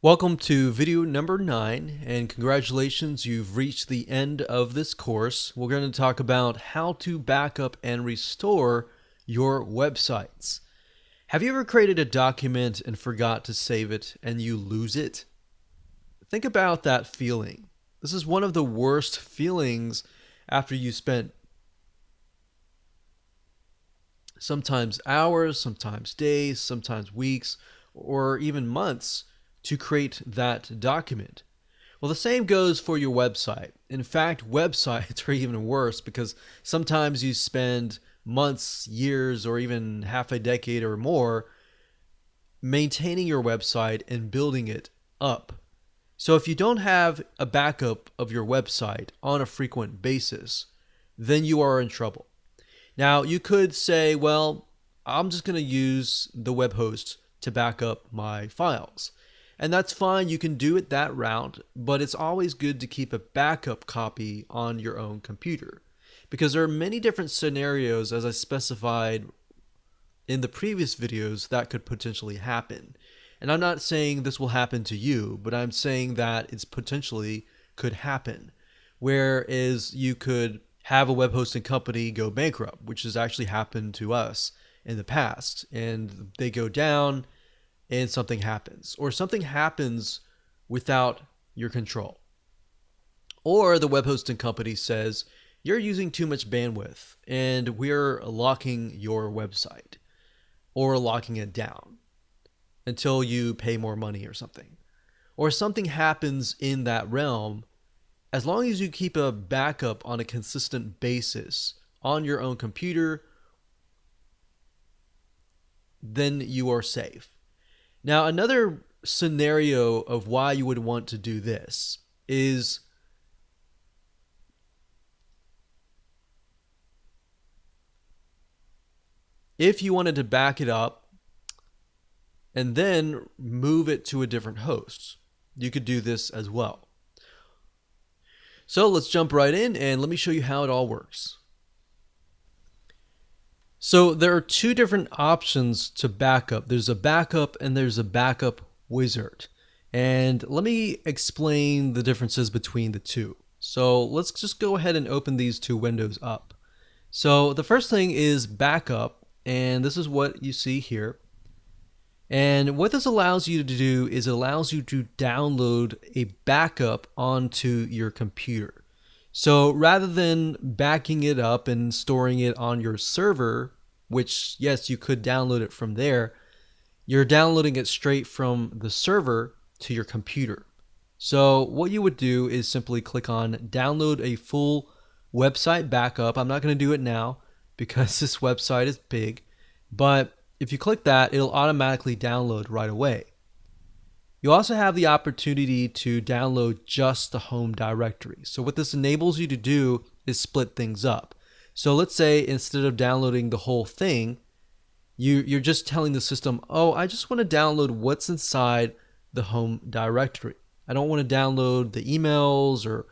Welcome to video number 9, and congratulations, you've reached the end of this course. We're going to talk about how to back up and restore your websites. Have you ever created a document and forgot to save it and you lose it? Think about that feeling. This is one of the worst feelings after you spent sometimes hours, sometimes days, sometimes weeks, or even months to create that document. Well, the same goes for your website. In fact, websites are even worse because sometimes you spend months, years, or even half a decade or more maintaining your website and building it up. So if you don't have a backup of your website on a frequent basis, then you are in trouble. Now, you could say, well, I'm just going to use the web host to back up my files. And that's fine, you can do it that route, but it's always good to keep a backup copy on your own computer. Because there are many different scenarios, as I specified in the previous videos, that could potentially happen. And I'm not saying this will happen to you, but I'm saying that it's potentially could happen. Whereas you could have a web hosting company go bankrupt, which has actually happened to us in the past, and they go down and something happens, or something happens without your control. Or the web hosting company says, you're using too much bandwidth and we're locking your website or locking it down until you pay more money or something. Or something happens in that realm. As long as you keep a backup on a consistent basis on your own computer, then you are safe. Now, another scenario of why you would want to do this is if you wanted to back it up and then move it to a different host. You could do this as well. So let's jump right in and let me show you how it all works. So there are two different options to backup. There's a backup and there's a backup wizard. And let me explain the differences between the two. So let's just go ahead and open these two windows up. So the first thing is backup, and this is what you see here. And what this allows you to do is it allows you to download a backup onto your computer. So rather than backing it up and storing it on your server, which yes, you could download it from there, you're downloading it straight from the server to your computer. So what you would do is simply click on download a full website backup. I'm not going to do it now because this website is big, but if you click that, it'll automatically download right away. You also have the opportunity to download just the home directory. So what this enables you to do is split things up. So let's say instead of downloading the whole thing, you're just telling the system, oh, I just want to download what's inside the home directory. I don't want to download the emails or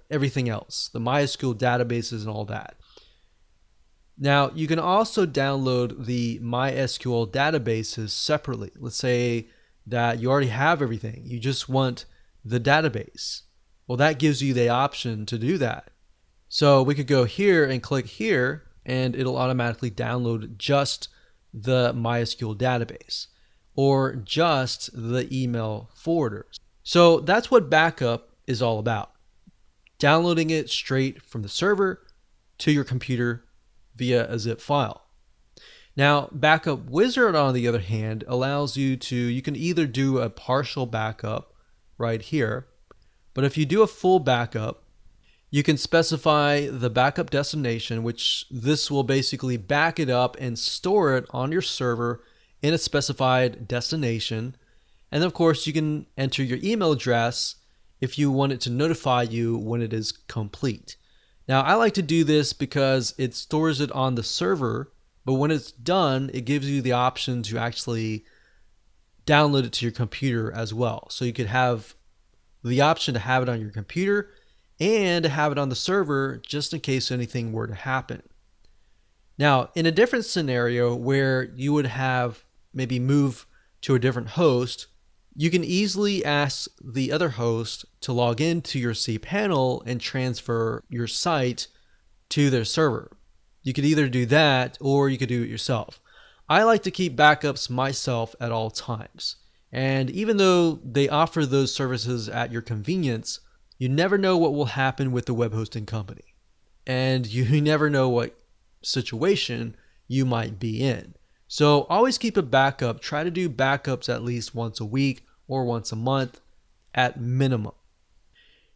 everything else, the MySQL databases and all that. Now, you can also download the MySQL databases separately. Let's say that you already have everything. You just want the database. Well, that gives you the option to do that. So we could go here and click here, and it'll automatically download just the MySQL database or just the email forwarders. So that's what backup is all about. Downloading it straight from the server to your computer via a zip file. Now, Backup Wizard, on the other hand, allows you can either do a partial backup right here, but if you do a full backup, you can specify the backup destination, which this will basically back it up and store it on your server in a specified destination. And of course, you can enter your email address if you want it to notify you when it is complete. Now, I like to do this because it stores it on the server, but when it's done, it gives you the option to actually download it to your computer as well. So you could have the option to have it on your computer and to have it on the server just in case anything were to happen. Now, in a different scenario where you would have maybe move to a different host, You can easily ask the other host to log into your cPanel and transfer your site to their server. You could either do that or you could do it yourself. I like to keep backups myself at all times. And even though they offer those services at your convenience, you never know what will happen with the web hosting company. And you never know what situation you might be in. So always keep a backup. Try to do backups at least once a week or once a month at minimum.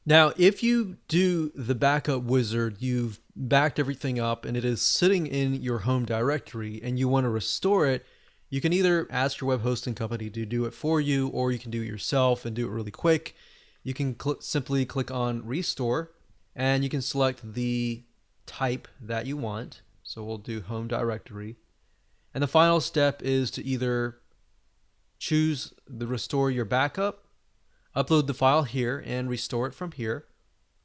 Now, if you do the backup wizard, you've backed everything up and it is sitting in your home directory and you want to restore it, you can either ask your web hosting company to do it for you, or you can do it yourself and do it really quick. You can simply click on restore and you can select the type that you want. So we'll do home directory. And the final step is to either choose the restore your backup, upload the file here and restore it from here.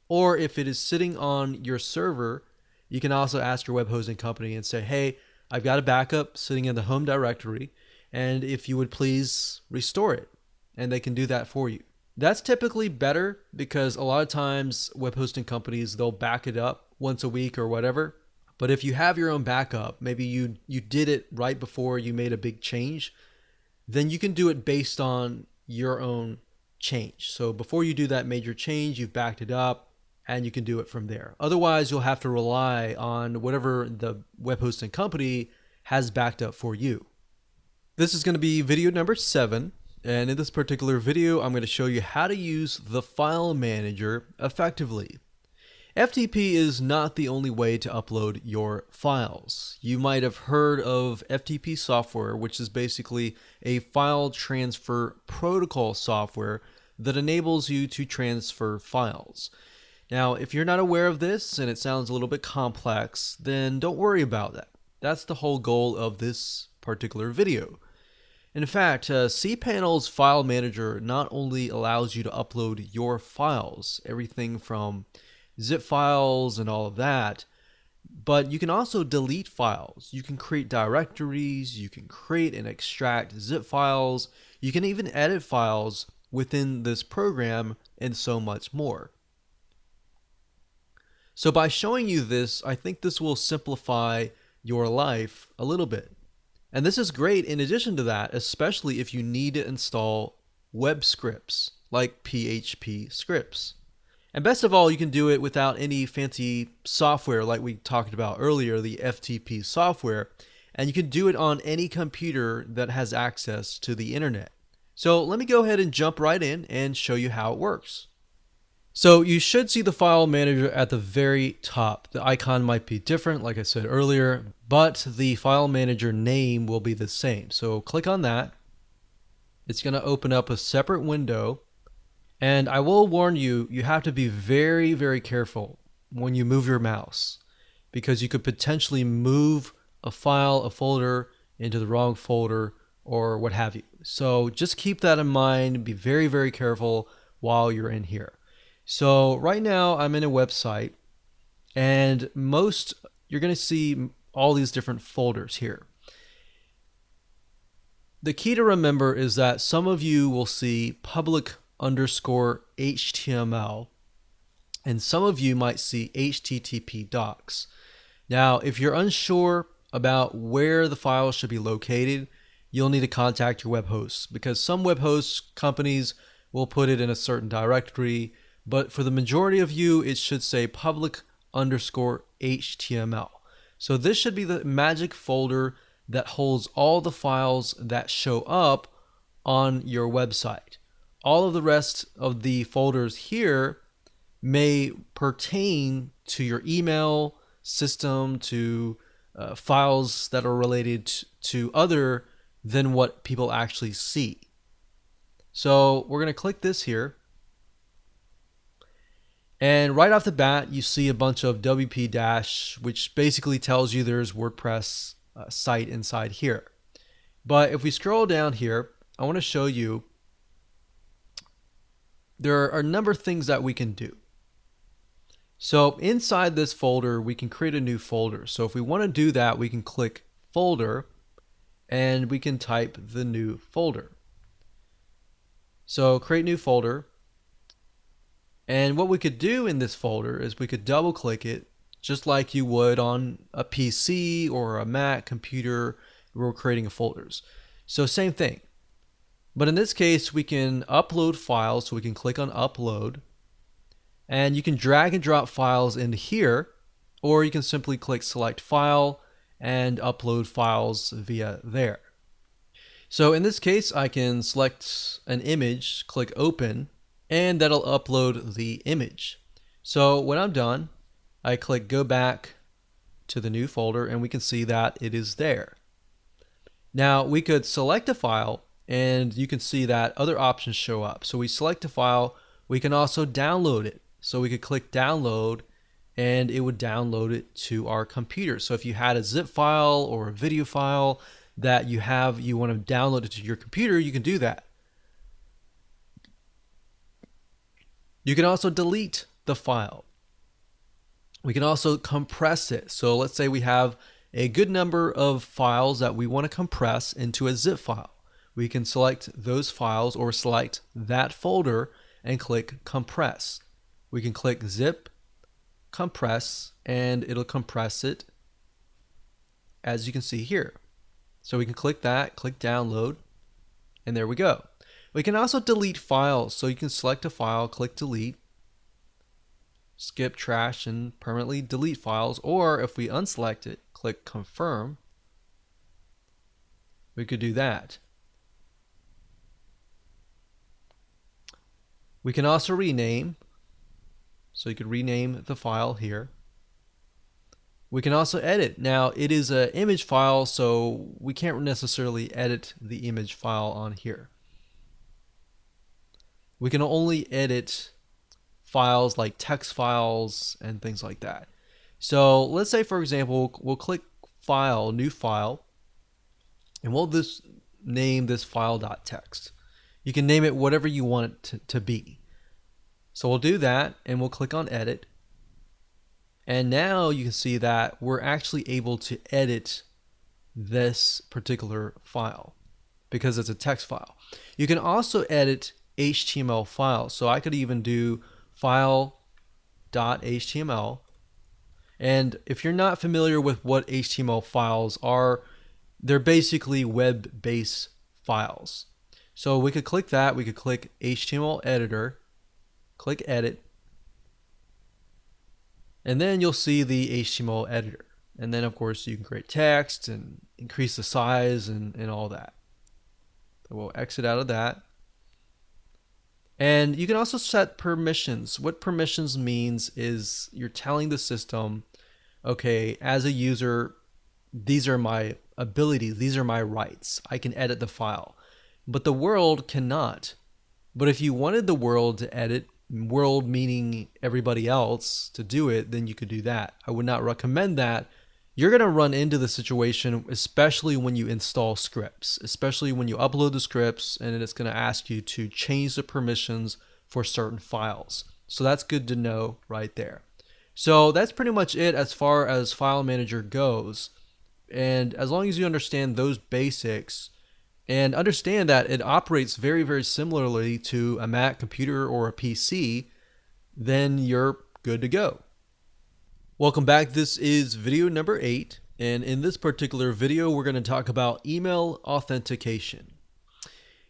Or if it is sitting on your server, you can also ask your web hosting company and say, hey, I've got a backup sitting in the home directory, and if you would please restore it. And they can do that for you. That's typically better because a lot of times web hosting companies, they'll back it up once a week or whatever. But if you have your own backup, maybe you did it right before you made a big change, then you can do it based on your own change. So before you do that major change, you've backed it up and you can do it from there. Otherwise, you'll have to rely on whatever the web hosting company has backed up for you. This is going to be video number 7. And in this particular video, I'm going to show you how to use the file manager effectively. FTP is not the only way to upload your files. You might have heard of FTP software, which is basically a file transfer protocol software that enables you to transfer files. Now, if you're not aware of this and it sounds a little bit complex, then don't worry about that. That's the whole goal of this particular video. In fact, cPanel's file manager not only allows you to upload your files, everything from zip files and all of that, but you can also delete files. You can create directories, you can create and extract zip files, you can even edit files within this program, and so much more. So by showing you this, I think this will simplify your life a little bit. And this is great in addition to that, especially if you need to install web scripts like PHP scripts. And best of all, you can do it without any fancy software like we talked about earlier, the FTP software, and you can do it on any computer that has access to the internet. So let me go ahead and jump right in and show you how it works. So you should see the file manager at the very top. The icon might be different, like I said earlier, but the file manager name will be the same. So click on that. It's going to open up a separate window. And I will warn you, you have to be very, very careful when you move your mouse, because you could potentially move a file, a folder into the wrong folder or what have you. So just keep that in mind. Be very, very careful while you're in here. So right now I'm in a website, and you're going to see all these different folders here. The key to remember is that some of you will see public_HTML, and some of you might see HTTP docs. Now, if you're unsure about where the file should be located, you'll need to contact your web hosts, because some web host companies will put it in a certain directory, but for the majority of you, it should say public_HTML. So this should be the magic folder that holds all the files that show up on your website. All of the rest of the folders here may pertain to your email system, to files that are related to other than what people actually see. So we're going to click this here. And right off the bat, you see a bunch of WP-, which basically tells you there's WordPress site inside here. But if we scroll down here, I want to show you there are a number of things that we can do. So inside this folder, we can create a new folder. So if we want to do that, we can click folder and we can type the new folder. So create new folder. And what we could do in this folder is we could double click it just like you would on a PC or a Mac computer where we're creating folders. So same thing. But in this case, we can upload files, so we can click on upload. And you can drag and drop files into here, or you can simply click select file and upload files via there. So in this case, I can select an image, click open, and that'll upload the image. So when I'm done, I click go back to the new folder and we can see that it is there. Now we could select a file and you can see that other options show up. So we select a file, we can also download it. So we could click download and it would download it to our computer. So if you had a zip file or a video file that you want to download it to your computer, you can do that. You can also delete the file. We can also compress it. So let's say we have a good number of files that we want to compress into a zip file. We can select those files or select that folder and click compress. We can click zip, compress, and it'll compress it as you can see here. So we can click that, click download, and there we go. We can also delete files. So you can select a file, click delete, skip trash, and permanently delete files. Or if we unselect it, click confirm, we could do that. We can also rename. So you could rename the file here. We can also edit. Now it is an image file, so we can't necessarily edit the image file on here. We can only edit files like text files and things like that. So let's say, for example, we'll click file, new file, and we'll name this file.txt. You can name it whatever you want it to be. So we'll do that and we'll click on edit. And now you can see that we're actually able to edit this particular file because it's a text file. You can also edit HTML files. So I could even do file.html. And if you're not familiar with what HTML files are, they're basically web-based files. So we could click that, we could click HTML editor, click edit, and then you'll see the HTML editor. And then of course you can create text and increase the size and all that. So we'll exit out of that. And you can also set permissions. What permissions means is you're telling the system, okay, as a user, these are my abilities, these are my rights. I can edit the file, but the world cannot. But if you wanted the world to edit, world meaning everybody else, to do it, then you could do that. I would not recommend that. You're going to run into the situation, especially when you install scripts, especially when you upload the scripts and it's going to ask you to change the permissions for certain files. So that's good to know right there. So that's pretty much it as far as File Manager goes. And as long as you understand those basics and understand that it operates very, very similarly to a Mac computer or a PC, then you're good to go. Welcome back. This is video number 8, and in this particular video we're going to talk about email authentication.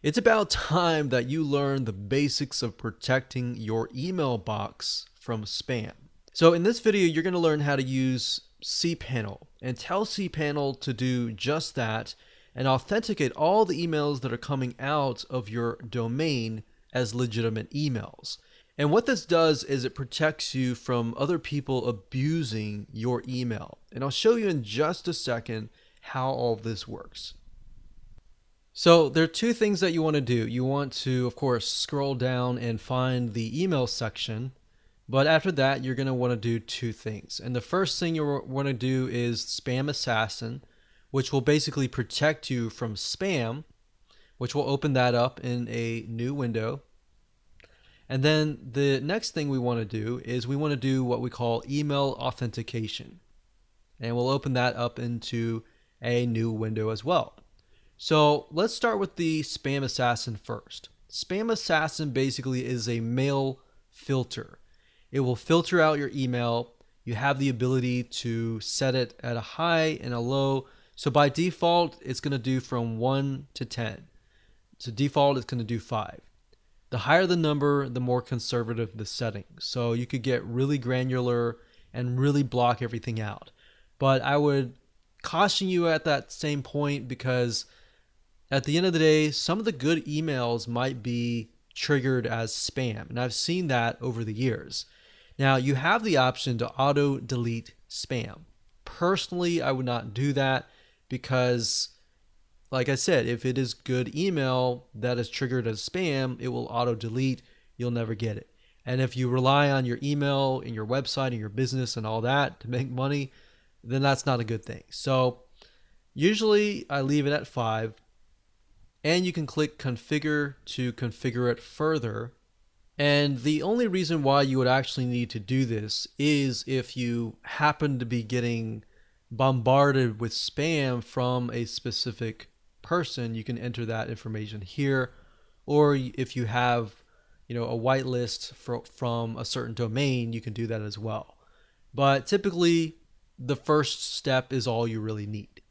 It's about time that you learn the basics of protecting your email box from spam. So in this video you're going to learn how to use cPanel and tell cPanel to do just that and authenticate all the emails that are coming out of your domain as legitimate emails. And what this does is it protects you from other people abusing your email. And I'll show you in just a second how all of this works. So there are two things that you want to do. You want to, of course, scroll down and find the email section. But after that, you're going to want to do two things. And the first thing you want to do is Spam Assassin, which will basically protect you from spam, which will open that up in a new window. And then the next thing we want to do is we want to do what we call email authentication. And we'll open that up into a new window as well. So let's start with the Spam Assassin first. Spam Assassin basically is a mail filter. It will filter out your email. You have the ability to set it at a high and a low. So by default, it's going to do from 1 to 10. So default, it's going to do 5. The higher the number, the more conservative the setting. So you could get really granular and really block everything out. But I would caution you at that same point, because at the end of the day, some of the good emails might be triggered as spam. And I've seen that over the years. Now, you have the option to auto delete spam. Personally, I would not do that because, like I said, if it is good email that is triggered as spam, it will auto delete. You'll never get it. And if you rely on your email and your website and your business and all that to make money, then that's not a good thing. So usually I leave it at 5. And you can click configure to configure it further. And the only reason why you would actually need to do this is if you happen to be getting bombarded with spam from a specific person. You can enter that information here. Or if you have, a whitelist from a certain domain, you can do that as well. But typically, the first step is all you really need.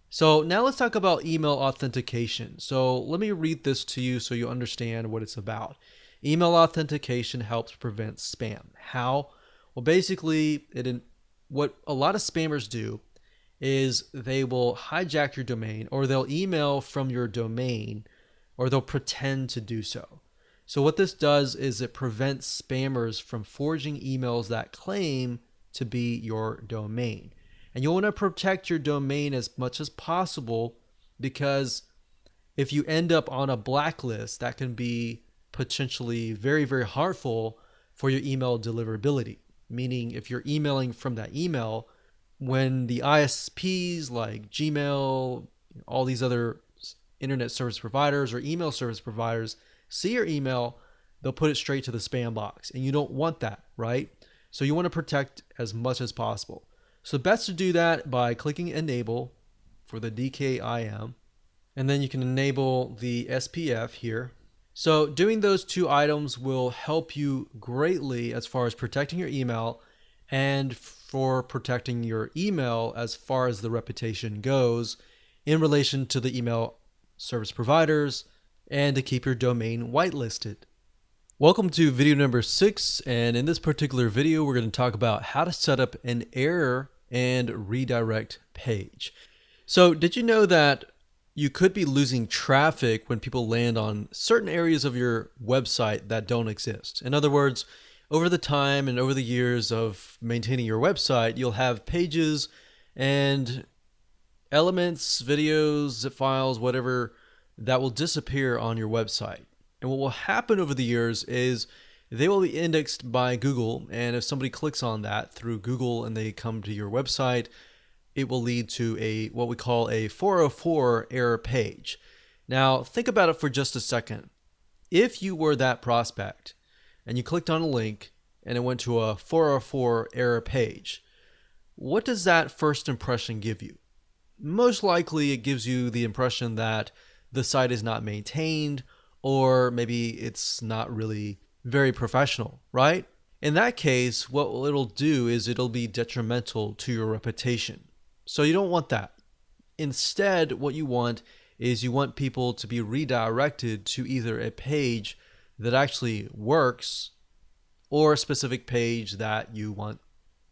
So now let's talk about email authentication. So let me read this to you so you understand what it's about. Email authentication helps prevent spam. How? Well, basically, what a lot of spammers do is they will hijack your domain, or they'll email from your domain, or they'll pretend to do so. So what this does is it prevents spammers from forging emails that claim to be your domain. And you want to protect your domain as much as possible, because if you end up on a blacklist, that can be potentially very, very harmful for your email deliverability. Meaning if you're emailing from that email, when the ISPs like Gmail, all these other internet service providers or email service providers see your email, they'll put it straight to the spam box. And you don't want that, right? So you want to protect as much as possible. So best to do that by clicking enable for the DKIM, and then you can enable the SPF here. So doing those two items will help you greatly as far as protecting your email and for protecting your email as far as the reputation goes in relation to the email service providers, and to keep your domain whitelisted. Welcome to video number 6, and in this particular video we're going to talk about how to set up an error and redirect page. So did you know that you could be losing traffic when people land on certain areas of your website that don't exist? In other words, over the time and over the years of maintaining your website, you'll have pages and elements, videos, zip files, whatever, that will disappear on your website. And what will happen over the years is they will be indexed by Google, and if somebody clicks on that through Google and they come to your website, it will lead to what we call a 404 error page. Now, think about it for just a second. If you were that prospect and you clicked on a link and it went to a 404 error page, what does that first impression give you? Most likely it gives you the impression that the site is not maintained, or maybe it's not really very professional, right? In that case, what it'll do is it'll be detrimental to your reputation. So you don't want that. Instead, what you want is you want people to be redirected to either a page that actually works, or a specific page that you want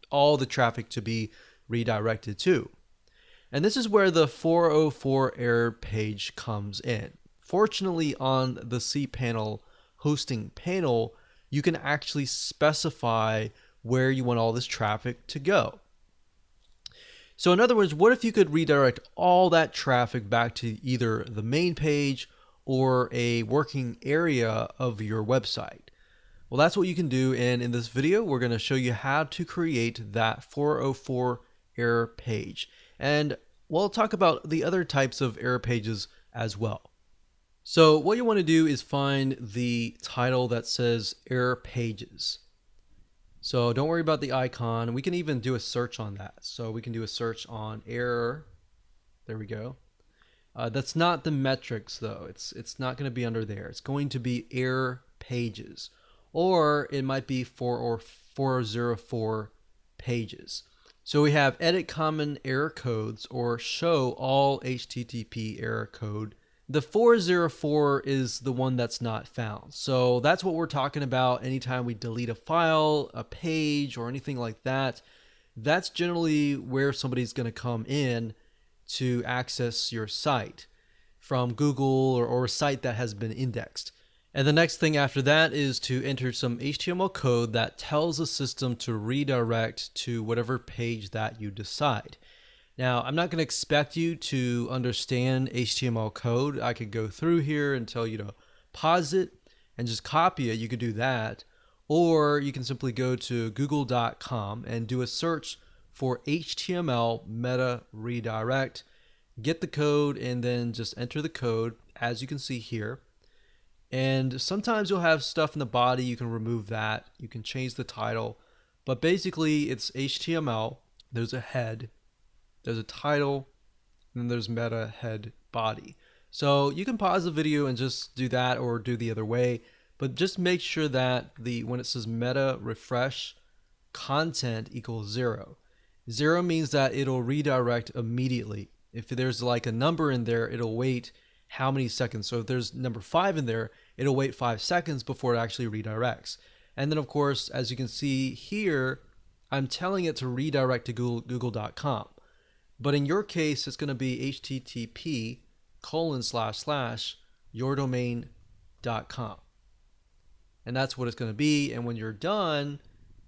all the traffic to be redirected to. And this is where the 404 error page comes in. Fortunately, on the cPanel hosting panel, you can actually specify where you want all this traffic to go. So in other words, what if you could redirect all that traffic back to either the main page or a working area of your website? Well, that's what you can do, and in this video, we're going to show you how to create that 404 error page. And we'll talk about the other types of error pages as well. So what you want to do is find the title that says error pages. So don't worry about the icon. We can even do a search on that. So we can do a search on error. There we go. That's not the metrics though. It's not going to be under there. It's going to be error pages, or it might be 404 pages. So we have edit common error codes or show all HTTP error code. The 404 is the one that's not found. So that's what we're talking about anytime we delete a file, a page, or anything like that. That's generally where somebody's going to come in to access your site from Google or a site that has been indexed. And the next thing after that is to enter some HTML code that tells the system to redirect to whatever page that you decide. Now, I'm not going to expect you to understand HTML code. I could go through here and tell you to pause it and just copy it. You could do that. Or you can simply go to google.com and do a search for HTML meta redirect. Get the code and then just enter the code as you can see here. And sometimes you'll have stuff in the body. You can remove that. You can change the title. But basically, it's HTML. There's a head. There's a title. And then there's meta head body. So you can pause the video and just do that or do the other way. But just make sure that when it says meta refresh, content equals 0. 0 means that it'll redirect immediately. If there's like a number in there, it'll wait how many seconds. So if there's number 5 in there, it'll wait 5 seconds before it actually redirects. And then of course, as you can see here, I'm telling it to redirect to google.com. But in your case, it's going to be http://yourdomain.com. And that's what it's going to be. And when you're done,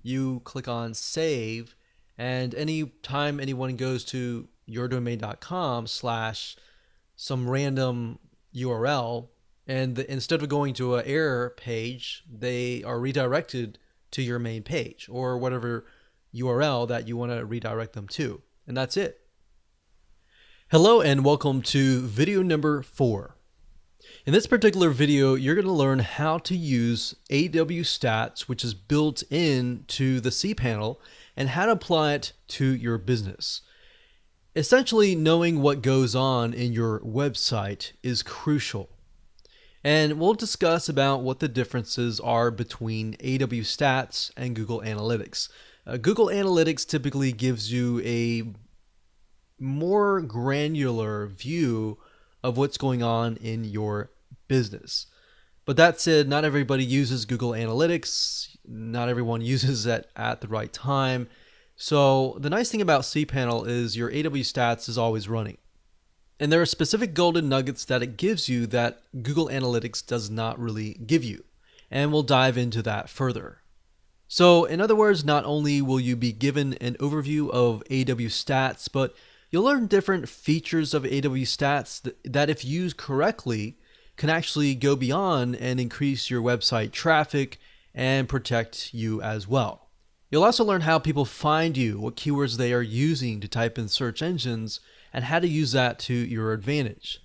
you click on save. And any time anyone goes to yourdomain.com/ some random URL, and instead of going to an error page, they are redirected to your main page or whatever URL that you want to redirect them to. And that's it. Hello and welcome to video number 4. In this particular video, you're going to learn how to use AW Stats, which is built into the cPanel, and how to apply it to your business. Essentially, knowing what goes on in your website is crucial. And we'll discuss about what the differences are between AW Stats and Google Analytics. Google Analytics typically gives you a more granular view of what's going on in your business. But that said, not everybody uses Google Analytics. Not everyone uses it at the right time. So the nice thing about cPanel is your AW Stats is always running. And there are specific golden nuggets that it gives you that Google Analytics does not really give you. And we'll dive into that further. So in other words, not only will you be given an overview of AW Stats, but you'll learn different features of AW Stats that if used correctly, can actually go beyond and increase your website traffic and protect you as well. You'll also learn how people find you, what keywords they are using to type in search engines, and how to use that to your advantage.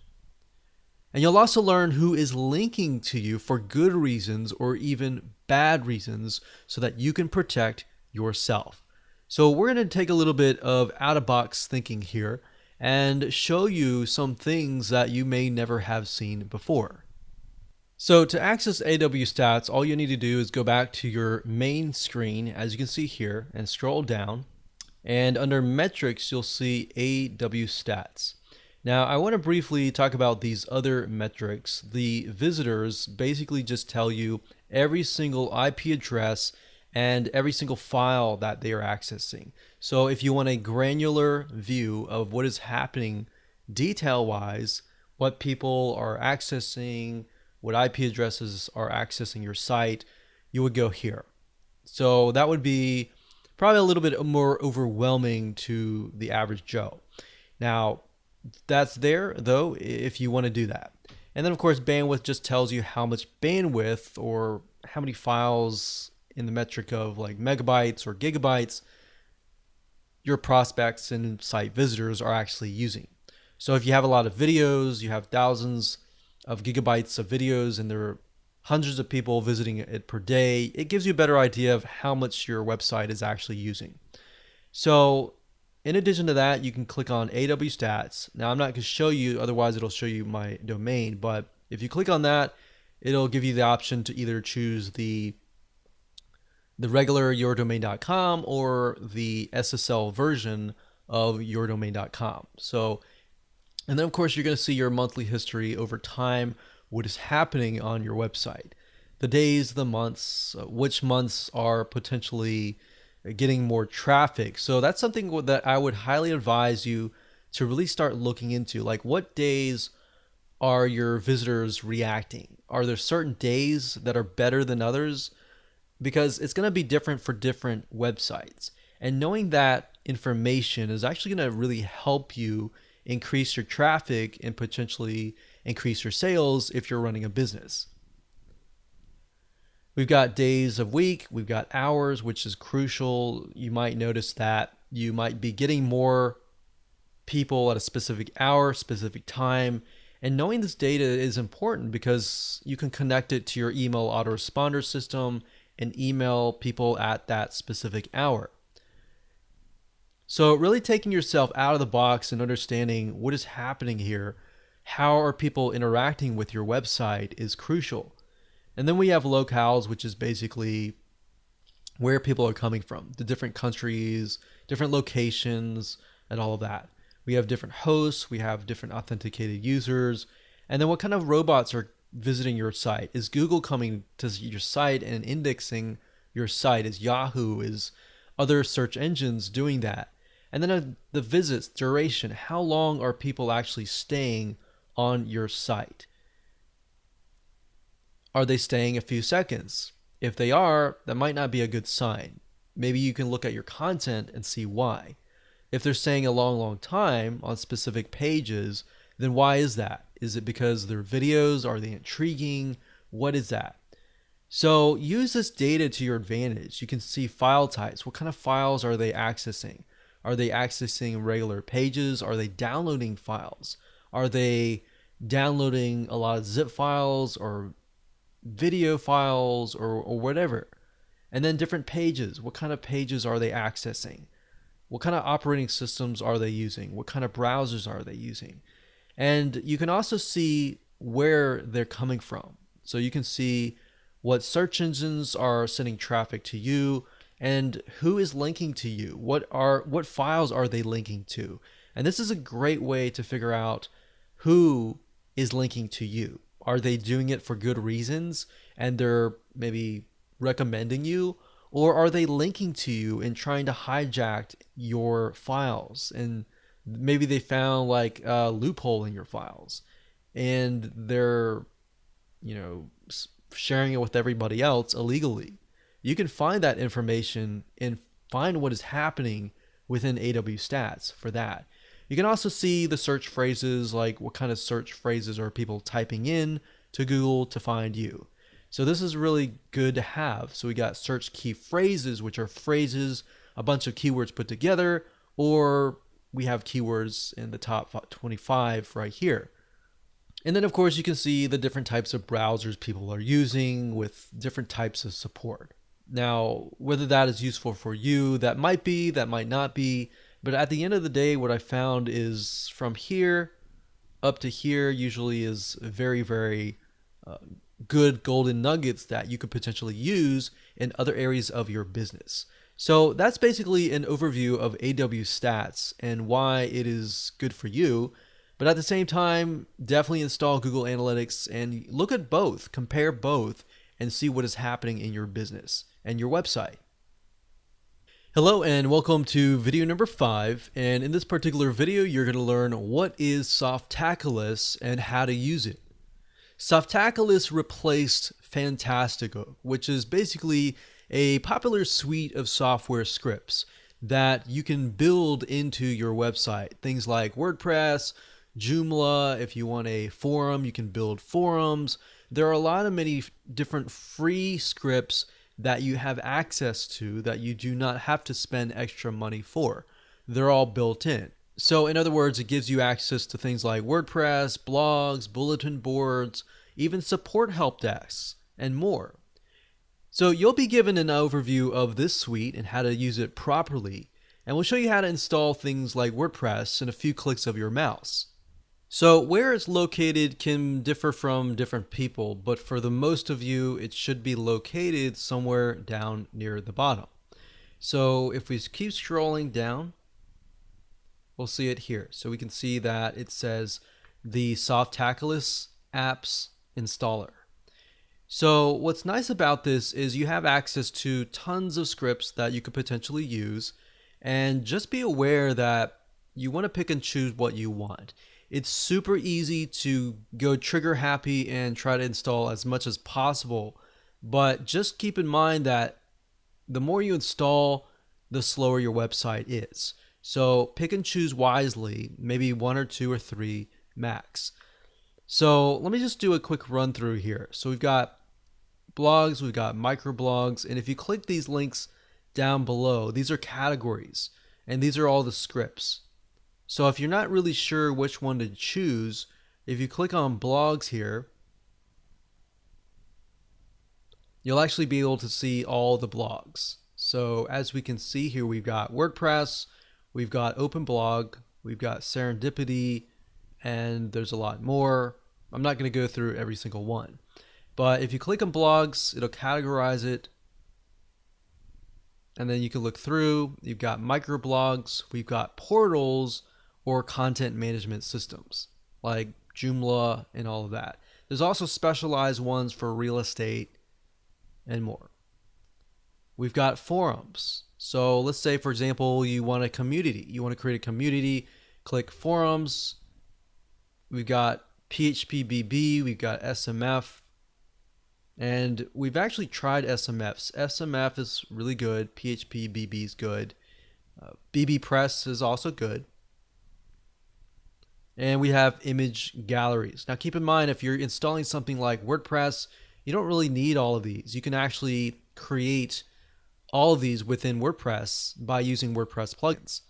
And you'll also learn who is linking to you for good reasons or even bad reasons so that you can protect yourself. So we're going to take a little bit of out-of-box thinking here and show you some things that you may never have seen before. So to access AW Stats, all you need to do is go back to your main screen, as you can see here, and scroll down. And under Metrics, you'll see AW Stats. Now, I want to briefly talk about these other metrics. The visitors basically just tell you every single IP address and every single file that they are accessing. So if you want a granular view of what is happening detail-wise, what people are accessing, what IP addresses are accessing your site, you would go here. So that would be probably a little bit more overwhelming to the average Joe. Now, that's there though if you want to do that. And then of course bandwidth just tells you how much bandwidth or how many files in the metric of like megabytes or gigabytes your prospects and site visitors are actually using. So if you have a lot of videos, you have thousands of gigabytes of videos and there are hundreds of people visiting it per day, it gives you a better idea of how much your website is actually using. So In addition to that, you can click on AW Stats. Now, I'm not going to show you, otherwise it'll show you my domain, but if you click on that, it'll give you the option to either choose the regular yourdomain.com or the SSL version of yourdomain.com. So, and then of course you're going to see your monthly history over time, what is happening on your website, the days, the months, which months are potentially getting more traffic. So that's something that I would highly advise you to really start looking into. Like, what days are your visitors reacting? Are there certain days that are better than others? Because it's going to be different for different websites. And knowing that information is actually going to really help you increase your traffic and potentially increase your sales if you're running a business. We've got days of week, we've got hours, which is crucial. You might notice that you might be getting more people at a specific hour, specific time. And knowing this data is important because you can connect it to your email autoresponder system and email people at that specific hour. So really taking yourself out of the box and understanding what is happening here, how are people interacting with your website is crucial. And then we have locales, which is basically where people are coming from, the different countries, different locations, and all of that. We have different hosts, we have different authenticated users, and then what kind of robots are visiting your site? Is Google coming to your site and indexing your site? Is Yahoo, is other search engines doing that? And then the visits, duration, how long are people actually staying on your site? Are they staying a few seconds? If they are, that might not be a good sign. Maybe you can look at your content and see why. If they're staying a long, long time on specific pages, then why is that? Is it because their videos? Are they intriguing? What is that? So use this data to your advantage. You can see file types. What kind of files are they accessing? Are they accessing regular pages? Are they downloading files? Are they downloading a lot of zip files or video files or whatever? And then different pages. What kind of pages are they accessing? What kind of operating systems are they using? What kind of browsers are they using? And you can also see where they're coming from. So you can see what search engines are sending traffic to you and who is linking to you. What files are they linking to? And this is a great way to figure out who is linking to you. Are they doing it for good reasons and they're maybe recommending you? Or are they linking to you and trying to hijack your files? And maybe they found like a loophole in your files and they're, sharing it with everybody else illegally. You can find that information and find what is happening within AW Stats for that. You can also see the search phrases, like what kind of search phrases are people typing in to Google to find you. So this is really good to have. So we got search key phrases, which are phrases, a bunch of keywords put together, or we have keywords in the top 25 right here. And then of course you can see the different types of browsers people are using with different types of support. Now, whether that is useful for you, that might be, that might not be, but at the end of the day, what I found is from here up to here usually is very, very good golden nuggets that you could potentially use in other areas of your business. So that's basically an overview of AW Stats and why it is good for you. But at the same time, definitely install Google Analytics and look at both, compare both, and see what is happening in your business and your website. Hello and welcome to video number 5. And in this particular video, you're going to learn what is Softaculous and how to use it. Softaculous replaced Fantastico, which is basically a popular suite of software scripts that you can build into your website. Things like WordPress, Joomla. If you want a forum, you can build forums. There are a lot of many different free scripts that you have access to that you do not have to spend extra money for. They're all built in. So in other words, it gives you access to things like WordPress, blogs, bulletin boards, even support help desks, and more. So you'll be given an overview of this suite and how to use it properly. and we'll show you how to install things like WordPress in a few clicks of your mouse. So where it's located can differ from different people, but for the most of you, it should be located somewhere down near the bottom. So if we keep scrolling down, we'll see it here. So we can see that it says the Softaculous apps installer. So what's nice about this is you have access to tons of scripts that you could potentially use, and just be aware that you want to pick and choose what you want. It's super easy to go trigger happy and try to install as much as possible, but just keep in mind that the more you install, the slower your website is. So pick and choose wisely, maybe 1 or 2 or 3 max. So let me just do a quick run through here. So we've got blogs, we've got microblogs, and if you click these links down below, these are categories, and these are all the scripts. So if you're not really sure which one to choose, if you click on blogs here, you'll actually be able to see all the blogs. So as we can see here, we've got WordPress, we've got OpenBlog, we've got Serendipity, and there's a lot more. I'm not going to go through every single one. But if you click on blogs, it'll categorize it. And then you can look through. You've got microblogs, we've got portals, or content management systems like Joomla and all of that. There's also specialized ones for real estate and more. We've got forums. So let's say, for example, you want a community. You want to create a community, click forums. We've got PHPBB, we've got SMF, and we've actually tried SMFs. SMF is really good. PHPBB is good. BBPress is also good. And we have image galleries. Now keep in mind, if you're installing something like WordPress, you don't really need all of these. You can actually create all of these within WordPress by using WordPress plugins.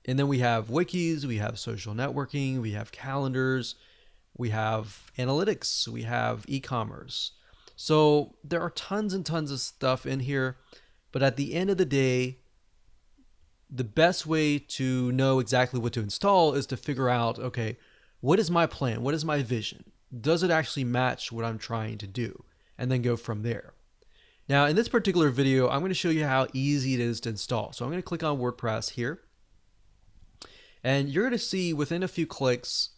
And then we have wikis, we have social networking, we have calendars, we have analytics, we have e-commerce. So there are tons and tons of stuff in here, but at the end of the day, the best way to know exactly what to install is to figure out, okay, what is my plan? What is my vision? Does it actually match what I'm trying to do? And then go from there. Now, in this particular video, I'm going to show you how easy it is to install. So I'm going to click on WordPress here. And you're going to see within a few clicks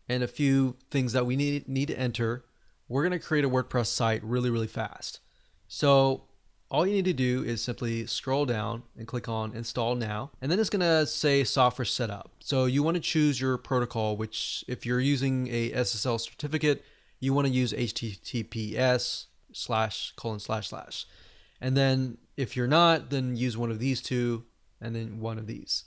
and a few things that we need to enter, we're going to create a WordPress site really, really fast. So all you need to do is simply scroll down and click on Install Now. And then it's going to say Software Setup. So you want to choose your protocol, which if you're using a SSL certificate, you want to use HTTPS // And then if you're not, then use one of these two and then one of these.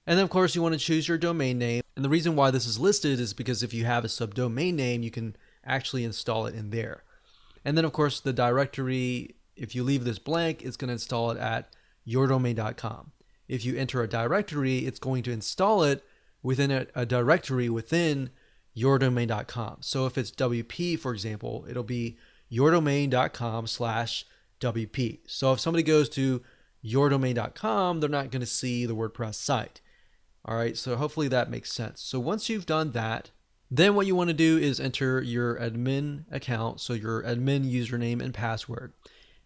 And then of course you want to choose your domain name. And the reason why this is listed is because if you have a subdomain name, you can actually install it in there. And then of course the directory, if you leave this blank, it's going to install it at yourdomain.com. If you enter a directory, it's going to install it within a directory within yourdomain.com. So if it's WP, for example, it'll be yourdomain.com/WP. So if somebody goes to yourdomain.com, they're not going to see the WordPress site. All right, so hopefully that makes sense. So once you've done that, then what you want to do is enter your admin account, so your admin username and password.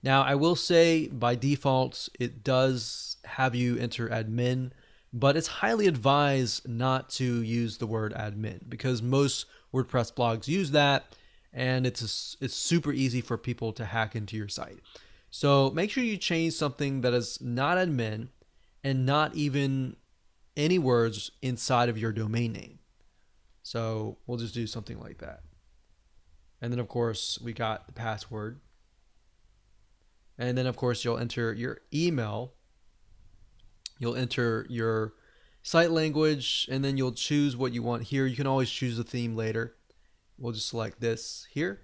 Now, I will say by default, it does have you enter admin, but it's highly advised not to use the word admin because most WordPress blogs use that, and it's super easy for people to hack into your site. So make sure you change something that is not admin and not even any words inside of your domain name. So we'll just do something like that. And then of course we got the password. And then of course you'll enter your email. You'll enter your site language, and then you'll choose what you want here. You can always choose a theme later. We'll just select this here.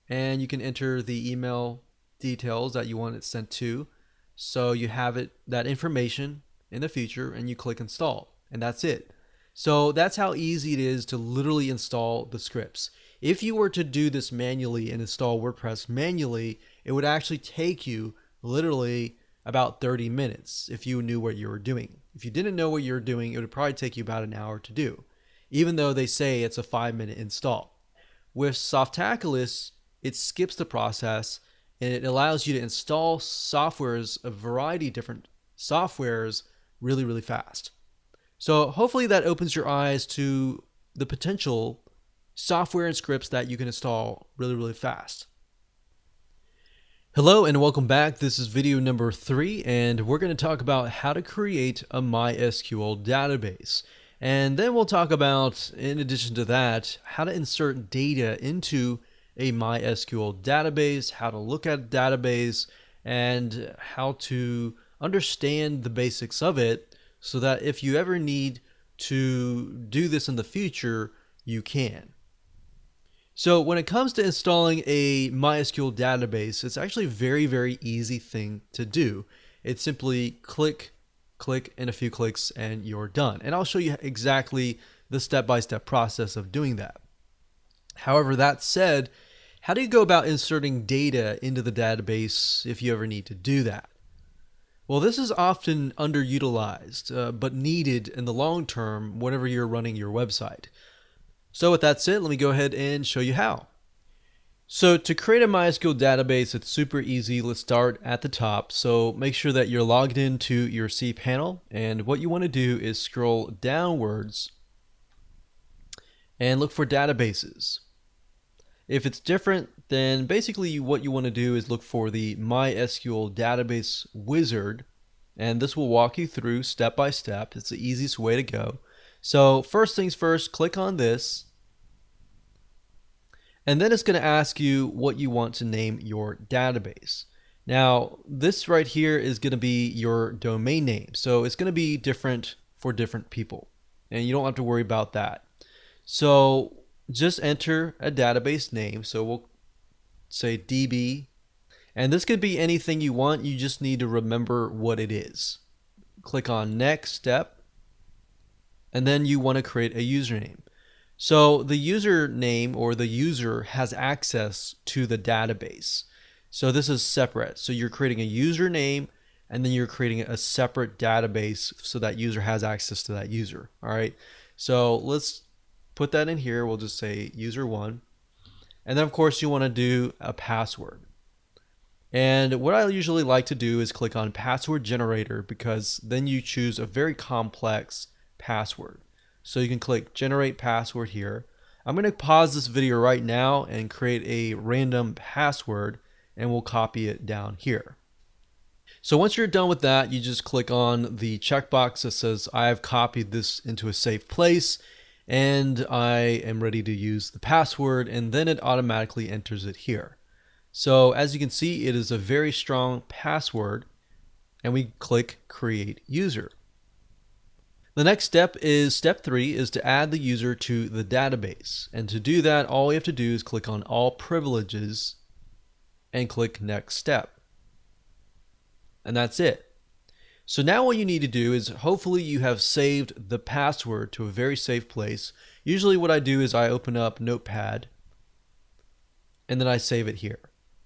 And you can enter the email details that you want it sent to. So you have that information in the future, and you click install, and that's it. So that's how easy it is to literally install the scripts. If you were to do this manually and install WordPress manually, it would actually take you literally about 30 minutes if you knew what you were doing. If you didn't know what you were doing, it would probably take you about an hour to do, even though they say it's a 5-minute install. With Softaculous, it skips the process and it allows you to install softwares, a variety of different softwares, really, really fast. So hopefully that opens your eyes to the potential software and scripts that you can install really, really fast. Hello and welcome back. This is video number 3, and we're going to talk about how to create a MySQL database. And then we'll talk about, in addition to that, how to insert data into a MySQL database, how to look at a database, and how to understand the basics of it so that if you ever need to do this in the future, you can. So when it comes to installing a MySQL database, it's actually a very, very easy thing to do. It's simply click, and a few clicks, and you're done. And I'll show you exactly the step-by-step process of doing that. However, that said, how do you go about inserting data into the database if you ever need to do that? Well, this is often underutilized, but needed in the long term whenever you're running your website. So with that said, let me go ahead and show you how. So to create a MySQL database, it's super easy. Let's start at the top. So make sure that you're logged into your cPanel, and what you want to do is scroll downwards and look for databases. If it's different, then basically what you want to do is look for the MySQL database wizard, and this will walk you through step by step. It's the easiest way to go. So first things first, click on this, and then it's going to ask you what you want to name your database. Now, this right here is going to be your domain name. So it's going to be different for different people, and you don't have to worry about that. So just enter a database name. So we'll say DB, and this could be anything you want. You just need to remember what it is. Click on next step. And then you want to create a username. So the username or the user has access to the database. So this is separate. So you're creating a username and then you're creating a separate database so that user has access to that user. All right. So let's put that in here. We'll just say user1. And then of course you want to do a password. And what I usually like to do is click on password generator, because then you choose a very complex password. So you can click generate password here. I'm going to pause this video right now and create a random password, and we'll copy it down here. So once you're done with that, you just click on the checkbox that says I have copied this into a safe place and I am ready to use the password, and then it automatically enters it here. So as you can see, it is a very strong password, and we click create user. The next step is step 3, is to add the user to the database. And to do that, all we have to do is click on all privileges and click next step. And that's it. So now what you need to do is, hopefully you have saved the password to a very safe place. Usually what I do is I open up Notepad and then I save it here.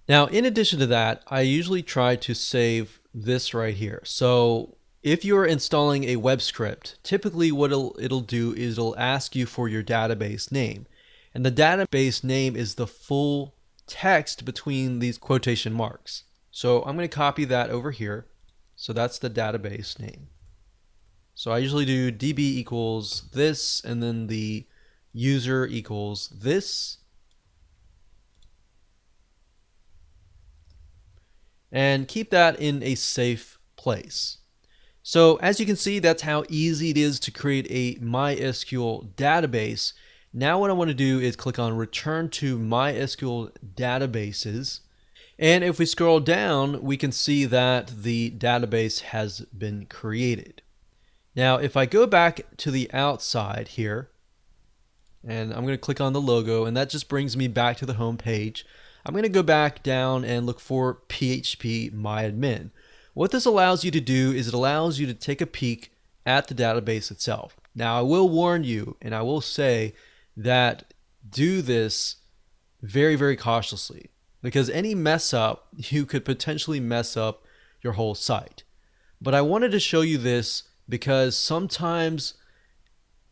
Now, in addition to that, I usually try to save this right here. So if you're installing a web script, typically what it'll do is it'll ask you for your database name. And the database name is the full text between these quotation marks. So I'm going to copy that over here. So that's the database name. So I usually do db equals this, and then the user equals this. And keep that in a safe place. So as you can see, that's how easy it is to create a MySQL database. Now what I want to do is click on Return to MySQL Databases. And if we scroll down, we can see that the database has been created. Now if I go back to the outside here, and I'm going to click on the logo, and that just brings me back to the home page. I'm going to go back down and look for PHP MyAdmin. What this allows you to do is it allows you to take a peek at the database itself. Now I will warn you, and I will say that do this very, very cautiously, because any mess up, you could potentially mess up your whole site. But I wanted to show you this because sometimes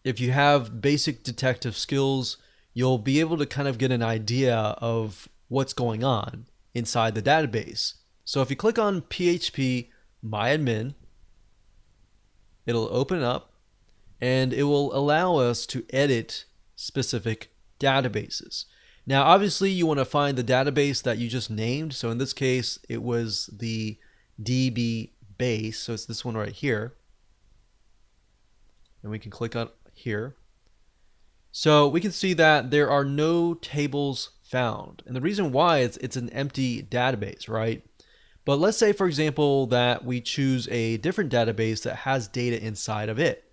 if you have basic detective skills, you'll be able to kind of get an idea of what's going on inside the database. So if you click on PHP MyAdmin, it'll open up and it will allow us to edit specific databases. Now, obviously, you want to find the database that you just named. So in this case, it was the DB base. So it's this one right here. And we can click on here. So we can see that there are no tables found. And the reason why is it's an empty database, right? But let's say, for example, that we choose a different database that has data inside of it.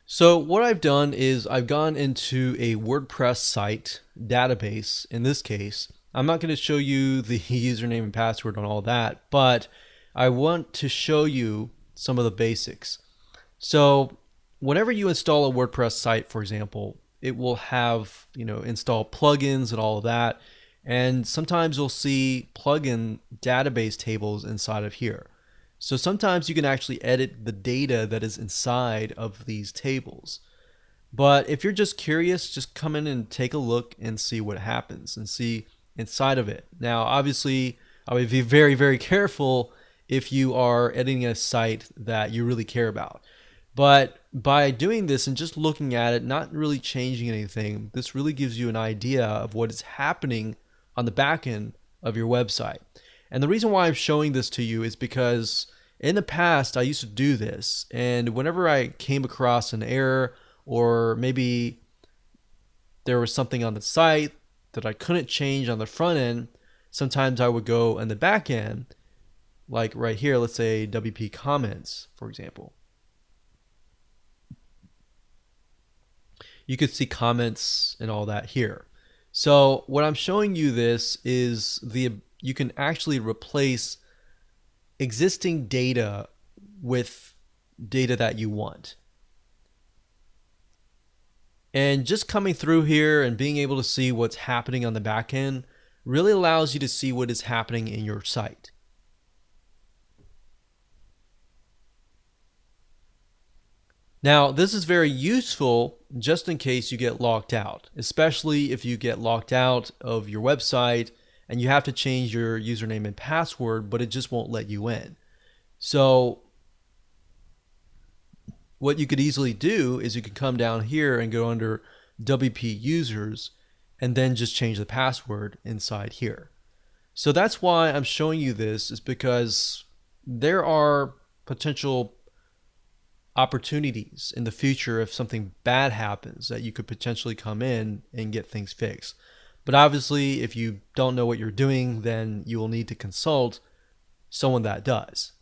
So what I've done is I've gone into a WordPress site database. In this case, I'm not going to show you the username and password on all that, but I want to show you some of the basics. So whenever you install a WordPress site, for example, it will have, install plugins and all of that. And sometimes you'll see plugin database tables inside of here. So sometimes you can actually edit the data that is inside of these tables. But if you're just curious, just come in and take a look and see what happens and see inside of it. Now, obviously, I would be very, very careful if you are editing a site that you really care about. But by doing this and just looking at it, not really changing anything, this really gives you an idea of what is happening on the back end of your website. And the reason why I'm showing this to you is because in the past, I used to do this. And whenever I came across an error, or maybe there was something on the site that I couldn't change on the front end, sometimes I would go in the back end, like right here, let's say WP comments, for example. You could see comments and all that here. So what I'm showing you this is you can actually replace existing data with data that you want. And just coming through here and being able to see what's happening on the back end really allows you to see what is happening in your site. Now, this is very useful just in case you get locked out, especially if you get locked out of your website and you have to change your username and password, but it just won't let you in. So what you could easily do is you could come down here and go under WP users and then just change the password inside here. So that's why I'm showing you this, is because there are potential opportunities in the future if something bad happens that you could potentially come in and get things fixed. But obviously, if you don't know what you're doing, then you will need to consult someone that does.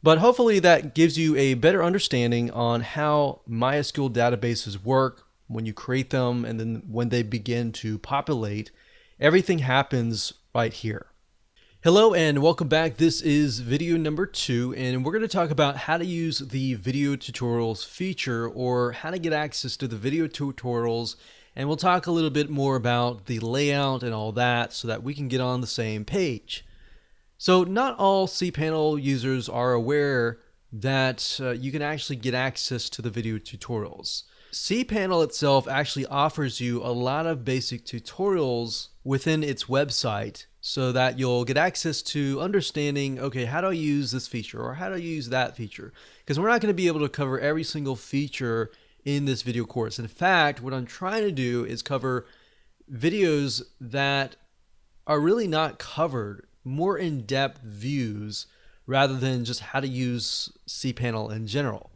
But hopefully that gives you a better understanding on how MySQL databases work when you create them, and then when they begin to populate, everything happens right here. Hello and welcome back. This is video number 2, and we're going to talk about how to use the video tutorials feature, or how to get access to the video tutorials, and we'll talk a little bit more about the layout and all that so that we can get on the same page. So not all cPanel users are aware that you can actually get access to the video tutorials. cPanel itself actually offers you a lot of basic tutorials within its website so that you'll get access to understanding, okay, how do I use this feature, or how do I use that feature? Because we're not going to be able to cover every single feature in this video course. In fact, what I'm trying to do is cover videos that are really not covered, more in-depth views, rather than just how to use cPanel in general.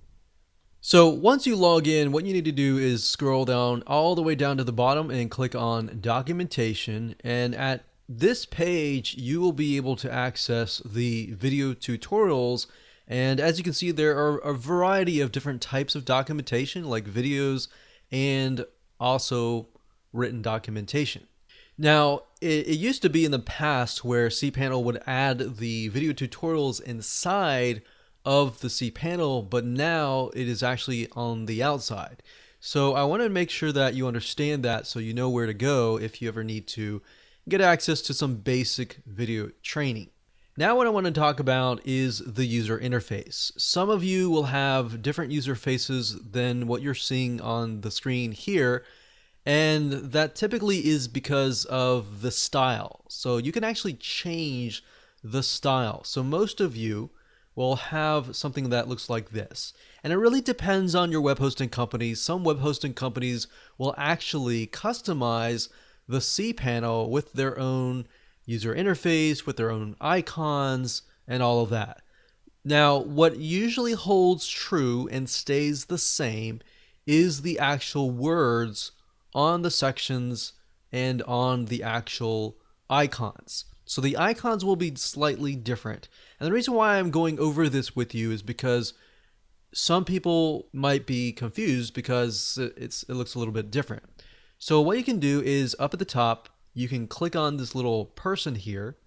So once you log in, what you need to do is scroll down all the way down to the bottom and click on documentation, and at this page you will be able to access the video tutorials. And as you can see, there are a variety of different types of documentation, like videos and also written documentation. Now, it used to be in the past where cPanel would add the video tutorials inside of the cPanel, but now it is actually on the outside. So I want to make sure that you understand that, so you know where to go if you ever need to get access to some basic video training. Now what I want to talk about is the user interface. Some of you will have different user faces than what you're seeing on the screen here, and that typically is because of the style. So you can actually change the style. So most of you will have something that looks like this. And it really depends on your web hosting company. Some web hosting companies will actually customize the cPanel with their own user interface, with their own icons, and all of that. Now, what usually holds true and stays the same is the actual words on the sections and on the actual icons. So the icons will be slightly different. And the reason why I'm going over this with you is because some people might be confused because it looks a little bit different. So what you can do is up at the top, you can click on this little person here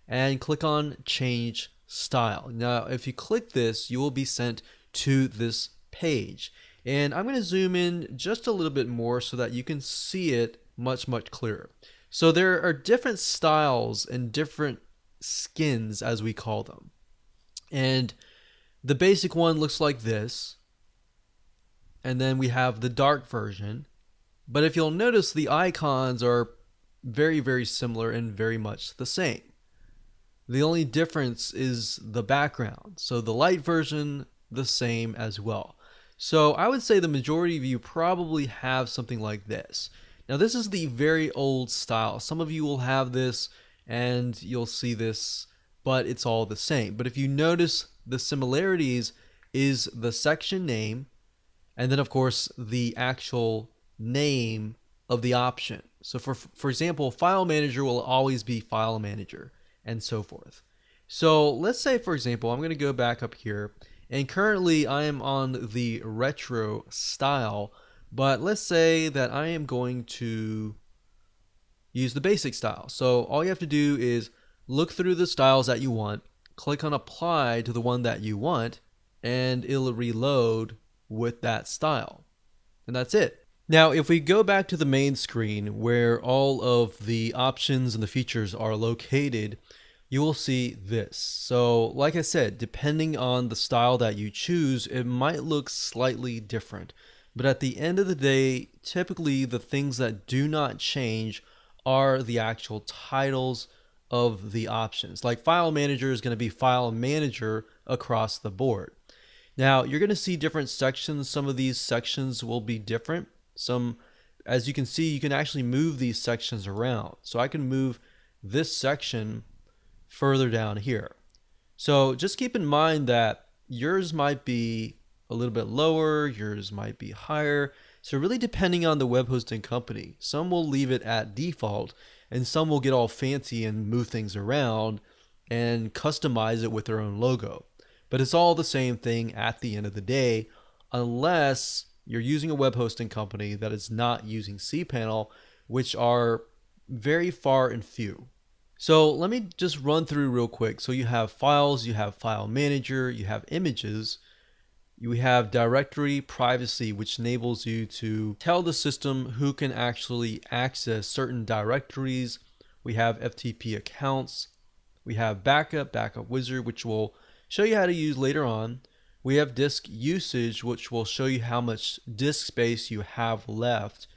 and click on change style. Now, if you click this, you will be sent to this page. And I'm going to zoom in just a little bit more so that you can see it much clearer. So there are different styles and different skins, as we call them. And the basic one looks like this. And then we have the dark version. But if you'll notice, the icons are very similar and very much the same. The only difference is the background. So the light version, the same as well. So I would say the majority of you probably have something like this. Now this is the very old style. Some of you will have this and you'll see this, but it's all the same. But if you notice, the similarities is the section name, and then of course the actual name of the option. So for example, file manager will always be file manager, and so forth. So let's say, for example, I'm going to go back up here, and currently I am on the retro style, but let's say that I am going to use the basic style. So all you have to do is look through the styles that you want, click on apply to the one that you want, and it'll reload with that style. And that's it. Now, if we go back to the main screen where all of the options and the features are located, you will see this. So like I said, depending on the style that you choose, it might look slightly different. But at the end of the day, typically the things that do not change are the actual titles of the options. Like file manager is going to be file manager across the board. Now you're going to see different sections. Some of these sections will be different. Some, as you can see, you can actually move these sections around. So I can move this section further down here. So just keep in mind that yours might be a little bit lower, yours might be higher. So really depending on the web hosting company, some will leave it at default and some will get all fancy and move things around and customize it with their own logo. But it's all the same thing at the end of the day, unless you're using a web hosting company that is not using cPanel, which are very far and few. So let me just run through real quick. So you have files, you have file manager, you have images, you have directory privacy, which enables you to tell the system who can actually access certain directories. We have FTP accounts. We have backup wizard, which will show you how to use later on. We have disk usage, which will show you how much disk space you have left.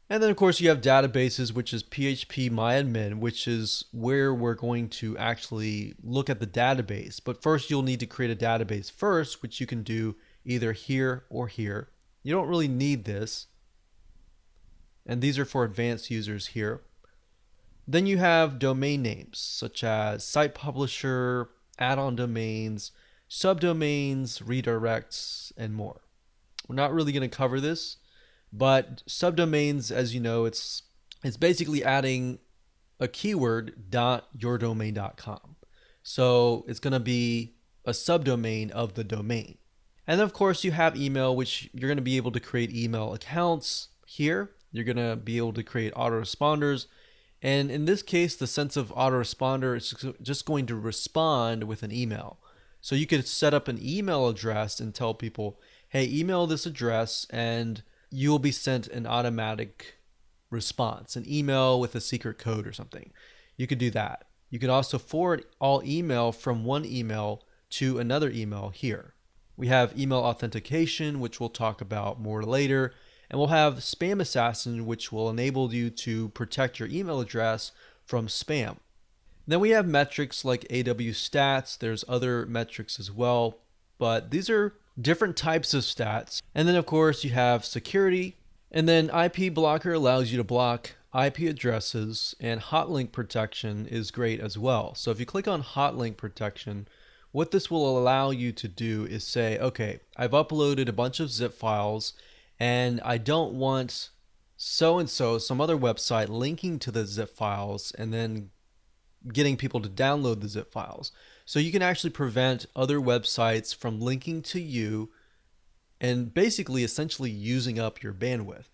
And then of course you have databases, which is phpMyAdmin, which is where we're going to actually look at the database. But first you'll need to create a database first, which you can do either here or here. You don't really need this. And these are for advanced users here. Then you have domain names such as site publisher, add-on domains, subdomains, redirects, and more. We're not really going to cover this, but subdomains, as you know, it's basically adding a keyword .yourdomain.com. So it's going to be a subdomain of the domain. And then of course you have email, which you're going to be able to create email accounts here. You're going to be able to create autoresponders. And in this case, the sense of autoresponder is just going to respond with an email. So you could set up an email address and tell people, hey, email this address and you will be sent an automatic response, an email with a secret code or something. You could do that. You can also forward all email from one email to another email here. We have email authentication, which we'll talk about more later, and we'll have spam assassin, which will enable you to protect your email address from spam. Then we have metrics like AW stats. There's other metrics as well, but these are different types of stats. And then of course you have security, and then IP blocker allows you to block IP addresses, and hotlink protection is great as well. So if you click on hotlink protection, what this will allow you to do is say, okay, I've uploaded a bunch of zip files and I don't want so-and-so, some other website, linking to the zip files and then getting people to download the zip files. So you can actually prevent other websites from linking to you and basically essentially using up your bandwidth.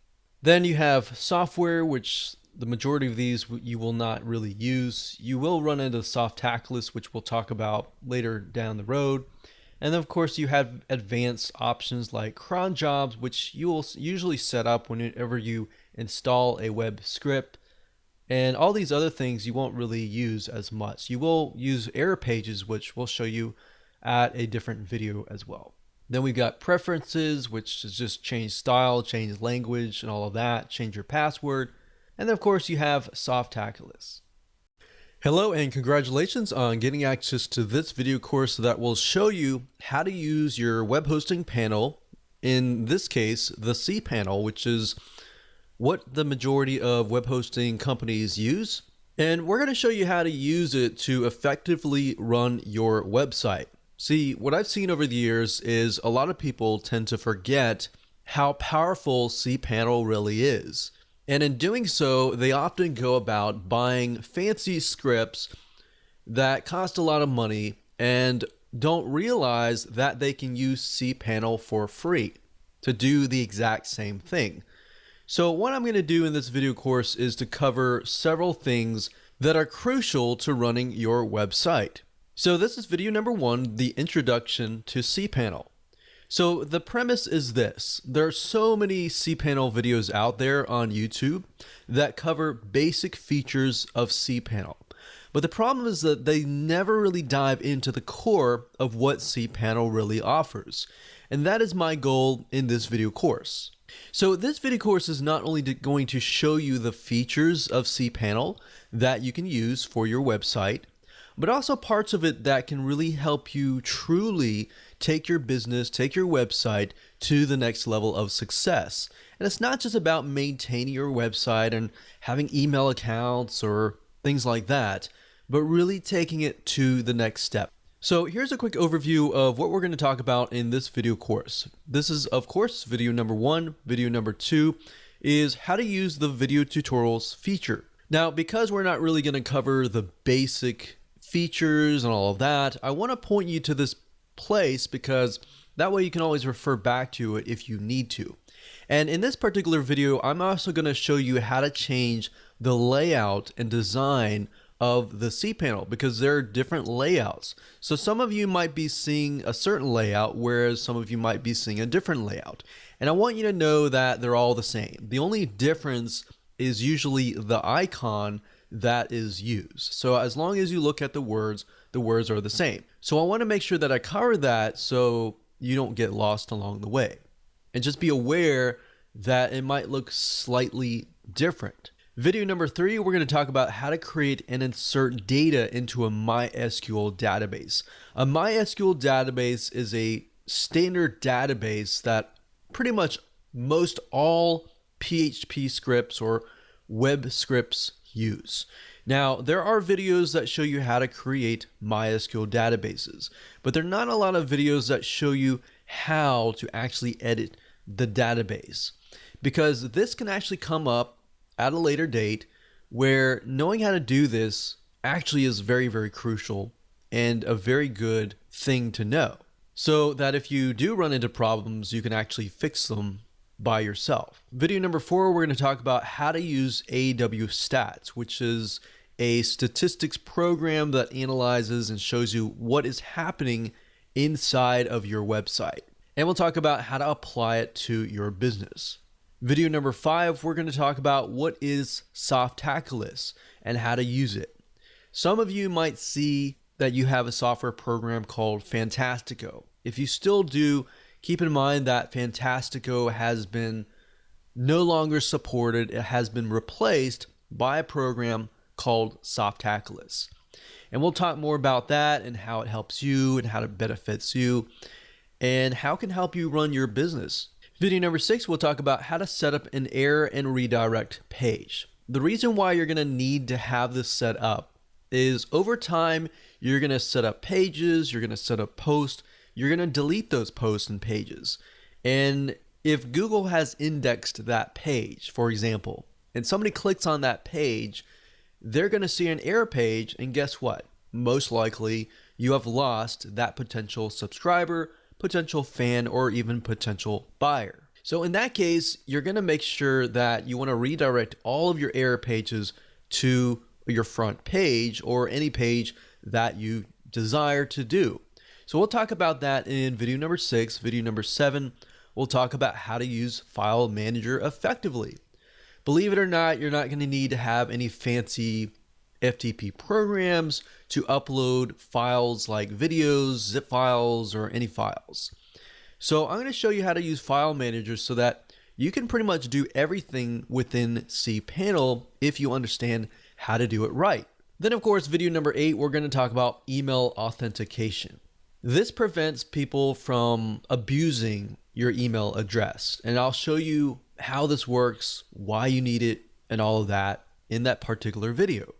Then you have software, which the majority of these you will not really use. You will run into soft tackless, which we'll talk about later down the road. And then of course you have advanced options like cron jobs, which you will usually set up whenever you install a web script. And all these other things you won't really use as much. You will use error pages, which we'll show you at a different video as well. Then we've got preferences, which is just change style, change language, and all of that, change your password. And then of course you have soft tackless. Hello and congratulations on getting access to this video course that will show you how to use your web hosting panel, in this case the cPanel, which is what the majority of web hosting companies use. And we're going to show you how to use it to effectively run your website. See, what I've seen over the years is a lot of people tend to forget how powerful cPanel really is. And in doing so, they often go about buying fancy scripts that cost a lot of money and don't realize that they can use cPanel for free to do the exact same thing. So what I'm going to do in this video course is to cover several things that are crucial to running your website. So this is video number 1, the introduction to cPanel. So the premise is this: there are so many cPanel videos out there on YouTube that cover basic features of cPanel. But the problem is that they never really dive into the core of what cPanel really offers. And that is my goal in this video course. So this video course is not only going to show you the features of cPanel that you can use for your website, but also parts of it that can really help you truly take your business, take your website to the next level of success. And it's not just about maintaining your website and having email accounts or things like that, but really taking it to the next step. So here's a quick overview of what we're going to talk about in this video course. This is, of course, video number 1. Video number 2 is how to use the video tutorials feature. Now, because we're not really going to cover the basic features and all of that, I want to point you to this place because that way you can always refer back to it if you need to. And in this particular video, I'm also going to show you how to change the layout and design of the cPanel, because there are different layouts. So some of you might be seeing a certain layout, whereas some of you might be seeing a different layout. And I want you to know that they're all the same. The only difference is usually the icon that is used. So as long as you look at the words are the same. So I want to make sure that I cover that so you don't get lost along the way. And just be aware that it might look slightly different. Video number 3, we're going to talk about how to create and insert data into a MySQL database. A MySQL database is a standard database that pretty much most all PHP scripts or web scripts use. Now, there are videos that show you how to create MySQL databases, but there are not a lot of videos that show you how to actually edit the database, because this can actually come up at a later date where knowing how to do this actually is very, very crucial and a very good thing to know, so that if you do run into problems, you can actually fix them by yourself. Video number 4, we're going to talk about how to use AW stats, which is a statistics program that analyzes and shows you what is happening inside of your website. And we'll talk about how to apply it to your business. Video number 5, we're going to talk about what is soft tackless and how to use it. Some of you might see that you have a software program called Fantastico. If you still do, keep in mind that Fantastico has been no longer supported. It has been replaced by a program called Softaculous. And we'll talk more about that and how it helps you and how it benefits you and how it can help you run your business. Video number 6, we'll talk about how to set up an error and redirect page. The reason why you're going to need to have this set up is over time, you're going to set up pages, you're going to set up posts, you're going to delete those posts and pages. And if Google has indexed that page, for example, and somebody clicks on that page, they're going to see an error page, and guess what? Most likely, you have lost that potential subscriber, potential fan, or even potential buyer. So in that case, you're going to make sure that you want to redirect all of your error pages to your front page or any page that you desire to do. So we'll talk about that in video number 6. Video number 7, we'll talk about how to use File Manager effectively. Believe it or not, you're not going to need to have any fancy FTP programs to upload files like videos, zip files, or any files. So I'm going to show you how to use File Manager so that you can pretty much do everything within cPanel if you understand how to do it right. Then of course, video number 8, we're going to talk about email authentication. This prevents people from abusing your email address, and I'll show you how this works, why you need it, and all of that in that particular video.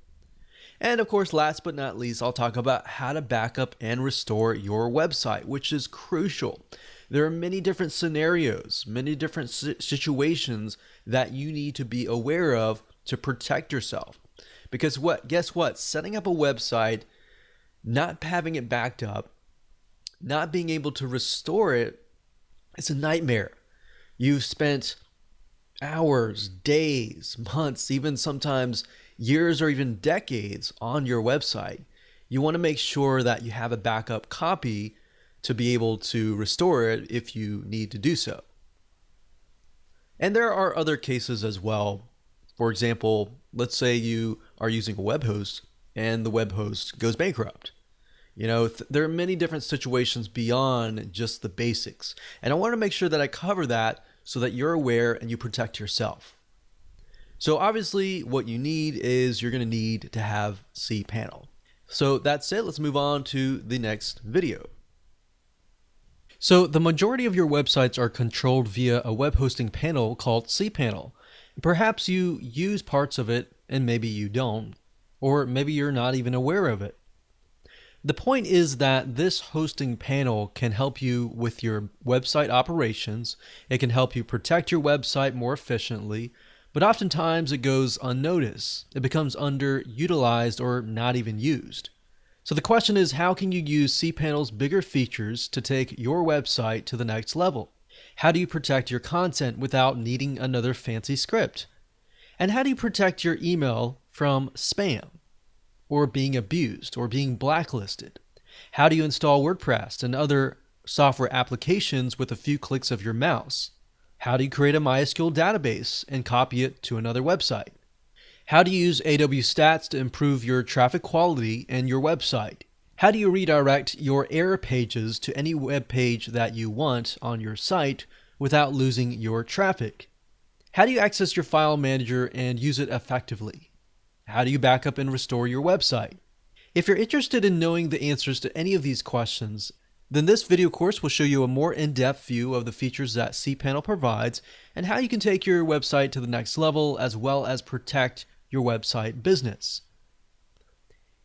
And of course, last but not least, I'll talk about how to back up and restore your website, which is crucial. There are many different scenarios, many different situations that you need to be aware of to protect yourself. Because guess what? Setting up a website, not having it backed up, not being able to restore it, it's a nightmare. You've spent hours, days, months, even sometimes years or even decades on your website. You want to make sure that you have a backup copy to be able to restore it if you need to do so. And there are other cases as well. For example, let's say you are using a web host and the web host goes bankrupt. There are many different situations beyond just the basics. And I want to make sure that I cover that so that you're aware and you protect yourself. So obviously what you need is you're going to need to have cPanel. So that's it. Let's move on to the next video. So the majority of your websites are controlled via a web hosting panel called cPanel. Perhaps you use parts of it and maybe you don't, or maybe you're not even aware of it. The point is that this hosting panel can help you with your website operations. It can help you protect your website more efficiently, but oftentimes it goes unnoticed. It becomes underutilized or not even used. So the question is, how can you use cPanel's bigger features to take your website to the next level? How do you protect your content without needing another fancy script? And how do you protect your email from spam, or being abused, or being blacklisted? How do you install WordPress and other software applications with a few clicks of your mouse? How do you create a MySQL database and copy it to another website? How do you use AWS Stats to improve your traffic quality and your website? How do you redirect your error pages to any web page that you want on your site without losing your traffic? How do you access your file manager and use it effectively? How do you back up and restore your website? If you're interested in knowing the answers to any of these questions, then this video course will show you a more in-depth view of the features that cPanel provides and how you can take your website to the next level as well as protect your website business.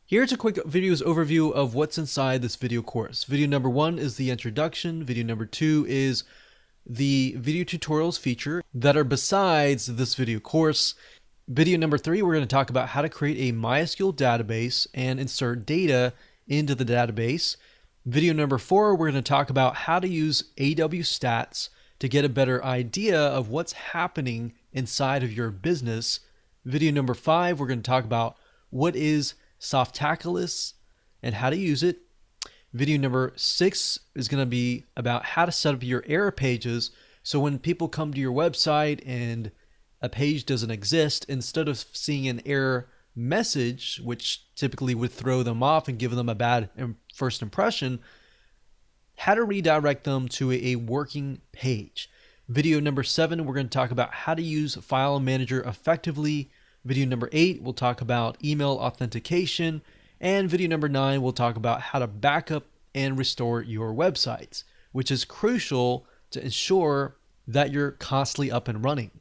Here's a quick video's overview of what's inside this video course. Video number 1 is the introduction. Video number 2 is the video tutorials feature that are besides this video course. Video number 3, we're going to talk about how to create a MySQL database and insert data into the database. Video number 4, we're going to talk about how to use AWS Stats to get a better idea of what's happening inside of your business. Video number 5, we're going to talk about what is Softaculous and how to use it. Video number 6 is going to be about how to set up your error pages, so when people come to your website and a page doesn't exist, instead of seeing an error message, which typically would throw them off and give them a bad first impression, how to redirect them to a working page. Video number 7, we're going to talk about how to use File Manager effectively. Video number 8, we'll talk about email authentication. And video number 9, we'll talk about how to backup and restore your websites, which is crucial to ensure that you're constantly up and running.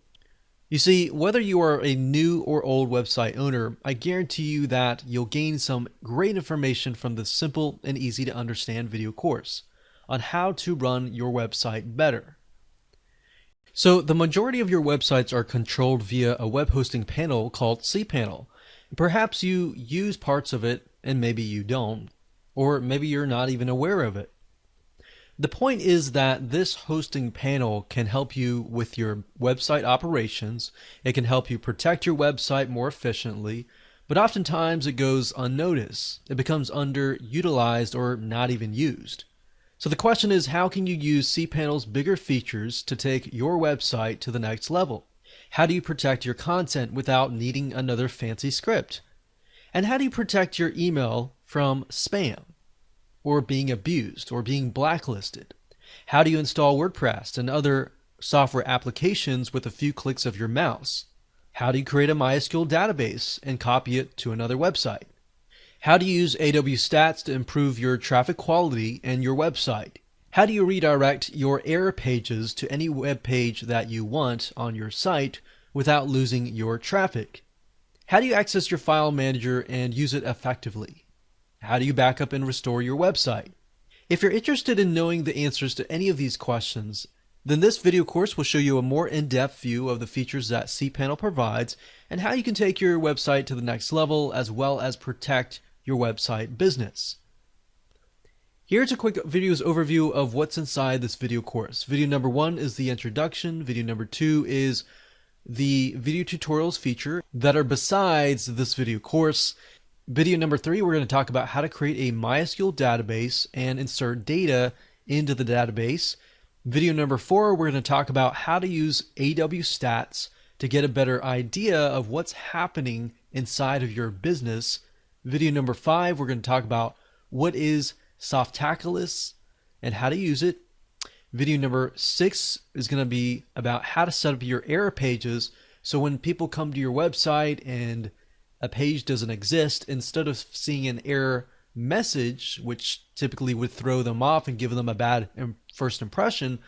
You see, whether you are a new or old website owner, I guarantee you that you'll gain some great information from this simple and easy to understand video course on how to run your website better. So the majority of your websites are controlled via a web hosting panel called cPanel. Perhaps you use parts of it and maybe you don't, or maybe you're not even aware of it. The point is that this hosting panel can help you with your website operations. It can help you protect your website more efficiently, but oftentimes it goes unnoticed. It becomes underutilized or not even used. So the question is, how can you use cPanel's bigger features to take your website to the next level? How do you protect your content without needing another fancy script? And how do you protect your email from spam, or being abused, or being blacklisted? How do you install WordPress and other software applications with a few clicks of your mouse? How do you create a MySQL database and copy it to another website? How do you use AWS Stats to improve your traffic quality and your website? How do you redirect your error pages to any web page that you want on your site without losing your traffic? How do you access your file manager and use it effectively? How do you back up and restore your website? If you're interested in knowing the answers to any of these questions, then this video course will show you a more in-depth view of the features that cPanel provides and how you can take your website to the next level, as well as protect your website business. Here's a quick video's overview of what's inside this video course. Video number 1 is the introduction. Video number 2 is the video tutorials feature that are besides this video course. Video number 3, we're going to talk about how to create a MySQL database and insert data into the database. Video number 4, we're going to talk about how to use AWS Stats to get a better idea of what's happening inside of your business. Video number 5, we're going to talk about what is Softaculous and how to use it. Video number 6 is going to be about how to set up your error pages, so when people come to your website and a page doesn't exist, instead of seeing an error message, which typically would throw them off and give them a bad first impression,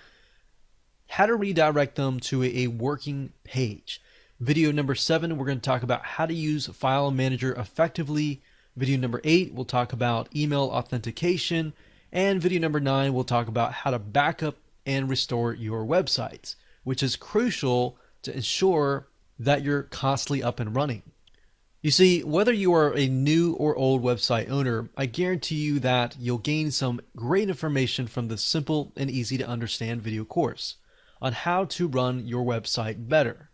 how to redirect them to a working page. Video number 7, we're going to talk about how to use File Manager effectively. Video number 8, we'll talk about email authentication. And video number 9, we'll talk about how to backup and restore your websites, which is crucial to ensure that you're constantly up and running. You see, whether you are a new or old website owner, I guarantee you that you'll gain some great information from this simple and easy to understand video course on how to run your website better.